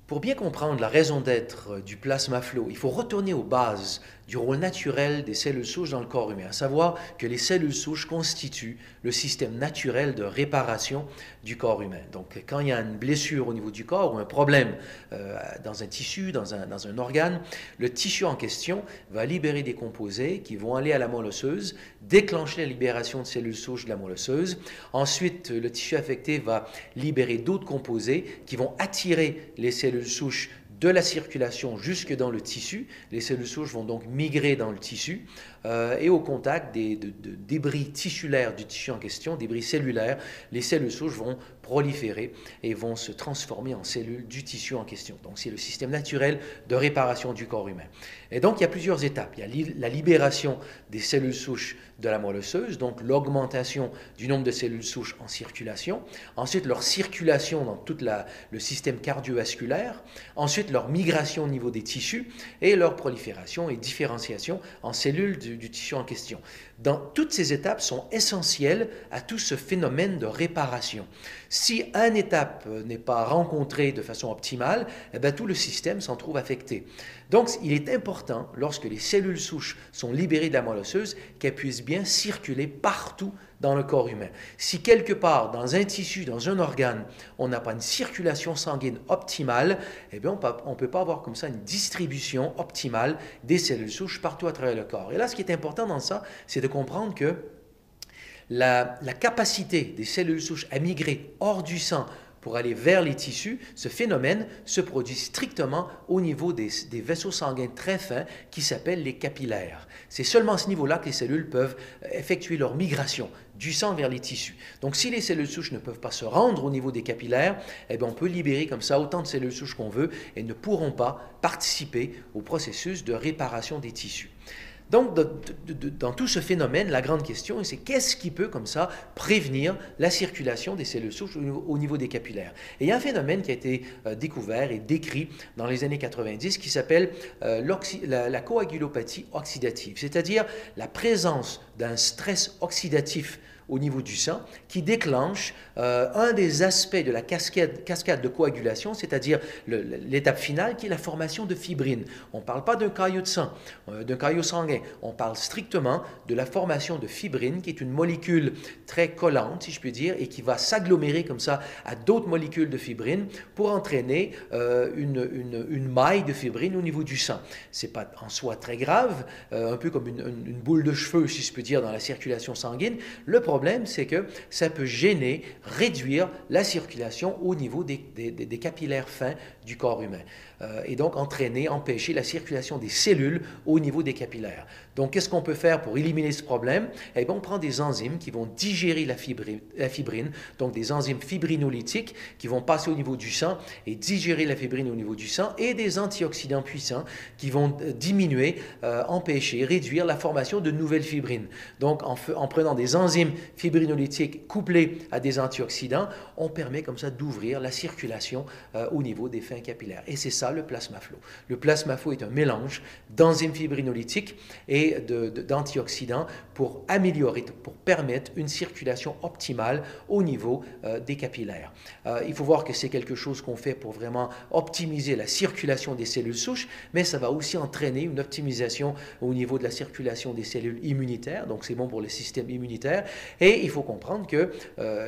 Pour bien comprendre la raison d'être du plasma flow, il faut retourner aux bases du rôle naturel des cellules souches dans le corps humain, à savoir que les cellules souches constituent le système naturel de réparation du corps humain. Donc quand il y a une blessure au niveau du corps ou un problème dans un tissu, dans un organe, le tissu en question va libérer des composés qui vont aller à la moelle osseuse, déclencher la libération de cellules souches de la moelle osseuse. Ensuite, le tissu affecté va libérer d'autres composés qui vont attirer les cellules souches de la circulation jusque dans le tissu. Les cellules souches vont donc migrer dans le tissu et au contact de débris tissulaires du tissu en question, débris cellulaires, les cellules souches vont proliférer et vont se transformer en cellules du tissu en question. Donc c'est le système naturel de réparation du corps humain. Et donc il y a plusieurs étapes. Il y a la libération des cellules souches de la moelle osseuse, donc l'augmentation du nombre de cellules souches en circulation. Ensuite leur circulation dans tout le système cardiovasculaire. Ensuite leur migration au niveau des tissus et leur prolifération et différenciation en cellules du tissu en question. Toutes ces étapes sont essentielles à tout ce phénomène de réparation. Si une étape n'est pas rencontrée de façon optimale, eh bien, tout le système s'en trouve affecté. Donc, il est important, lorsque les cellules souches sont libérées de la moelle osseuse, qu'elles puissent bien circuler partout dans le corps humain. Si quelque part, dans un tissu, dans un organe, on n'a pas une circulation sanguine optimale, eh bien, on ne peut pas avoir comme ça une distribution optimale des cellules souches partout à travers le corps. Et là, ce qui est important dans ça, c'est de comprendre que la capacité des cellules souches à migrer hors du sang pour aller vers les tissus, ce phénomène se produit strictement au niveau des vaisseaux sanguins très fins qui s'appellent les capillaires. C'est seulement à ce niveau-là que les cellules peuvent effectuer leur migration du sang vers les tissus. Donc si les cellules souches ne peuvent pas se rendre au niveau des capillaires, eh bien, on peut libérer comme ça autant de cellules souches qu'on veut et ne pourront pas participer au processus de réparation des tissus. Donc, dans tout ce phénomène, la grande question, c'est qu'est-ce qui peut, comme ça, prévenir la circulation des cellules souches au niveau des capillaires? Et il y a un phénomène qui a été découvert et décrit dans les années 90 qui s'appelle la coagulopathie oxydative, c'est-à-dire la présence d'un stress oxydatif au niveau du sang qui déclenche un des aspects de la cascade de coagulation, c'est-à-dire l'étape finale qui est la formation de fibrine. On ne parle pas d'un caillot de sang, d'un caillot sanguin, on parle strictement de la formation de fibrine qui est une molécule très collante, si je puis dire, et qui va s'agglomérer comme ça à d'autres molécules de fibrine pour entraîner une maille de fibrine au niveau du sang. Ce n'est pas en soi très grave, un peu comme une boule de cheveux, si je peux dire, dans la circulation sanguine. Le problème, c'est que ça peut gêner, réduire la circulation au niveau des capillaires fins du corps humain et donc entraîner, empêcher la circulation des cellules au niveau des capillaires. Donc, qu'est-ce qu'on peut faire pour éliminer ce problème? Eh bien, on prend des enzymes qui vont digérer la fibrine, donc des enzymes fibrinolytiques qui vont passer au niveau du sang et digérer la fibrine au niveau du sang et des antioxydants puissants qui vont diminuer, empêcher, réduire la formation de nouvelles fibrines. Donc, en prenant des enzymes fibrinolytiques couplées à des antioxydants, on permet comme ça d'ouvrir la circulation au niveau des fins capillaires. Et c'est ça le plasma flow. Le plasma flow est un mélange d'enzymes fibrinolytiques et d'antioxydants pour améliorer, pour permettre une circulation optimale au niveau des capillaires. Il faut voir que c'est quelque chose qu'on fait pour vraiment optimiser la circulation des cellules souches, mais ça va aussi entraîner une optimisation au niveau de la circulation des cellules immunitaires, donc c'est bon pour le système immunitaire. Et il faut comprendre que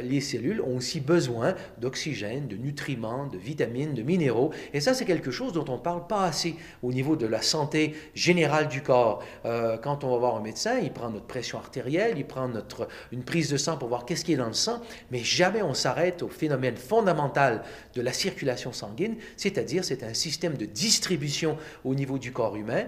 les cellules ont aussi besoin d'oxygène, de nutriments, de vitamines, de minéraux, et ça c'est quelque chose dont on ne parle pas assez au niveau de la santé générale du corps. Quand on va voir un médecin, il prend notre pression artérielle, il prend une prise de sang pour voir qu'est-ce qui est dans le sang, mais jamais on s'arrête au phénomène fondamental de la circulation sanguine, c'est-à-dire c'est un système de distribution au niveau du corps humain.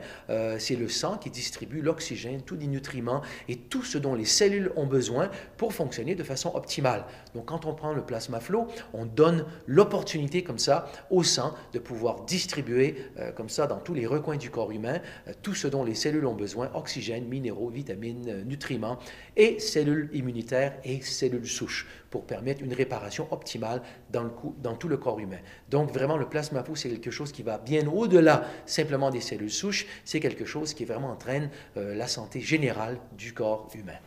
C'est le sang qui distribue l'oxygène, tous les nutriments et tout ce dont les cellules ont besoin pour fonctionner de façon optimale. Donc quand on prend le plasma flow, on donne l'opportunité comme ça au sang de pouvoir distribuer comme ça dans tous les recoins du corps humain tout ce dont les cellules ont besoin, oxygène, minéraux, vitamines, nutriments et cellules immunitaires et cellules souches pour permettre une réparation optimale dans tout le corps humain. Donc vraiment le plasma flow c'est quelque chose qui va bien au-delà simplement des cellules souches, c'est quelque chose qui vraiment entraîne la santé générale du corps humain.